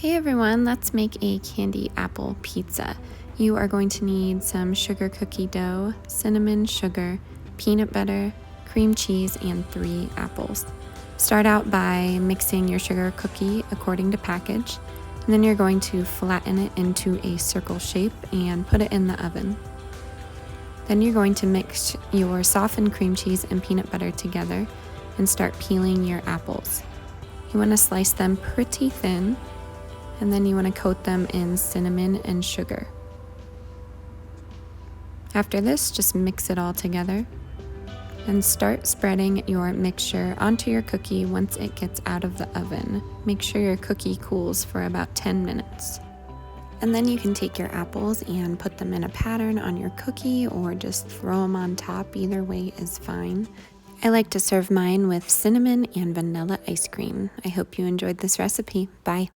Hey everyone, let's make a candy apple pizza. You are going to need some sugar cookie dough, cinnamon, sugar, peanut butter, cream cheese, and 3 apples. Start out by mixing your sugar cookie according to package, and then you're going to flatten it into a circle shape and put it in the oven. Then you're going to mix your softened cream cheese and peanut butter together and start peeling your apples. You want to slice them pretty thin, and then you want to coat them in cinnamon and sugar. After this, just mix it all together and start spreading your mixture onto your cookie once it gets out of the oven. Make sure your cookie cools for about 10 minutes. And then you can take your apples and put them in a pattern on your cookie or just throw them on top. Either way is fine. I like to serve mine with cinnamon and vanilla ice cream. I hope you enjoyed this recipe. Bye.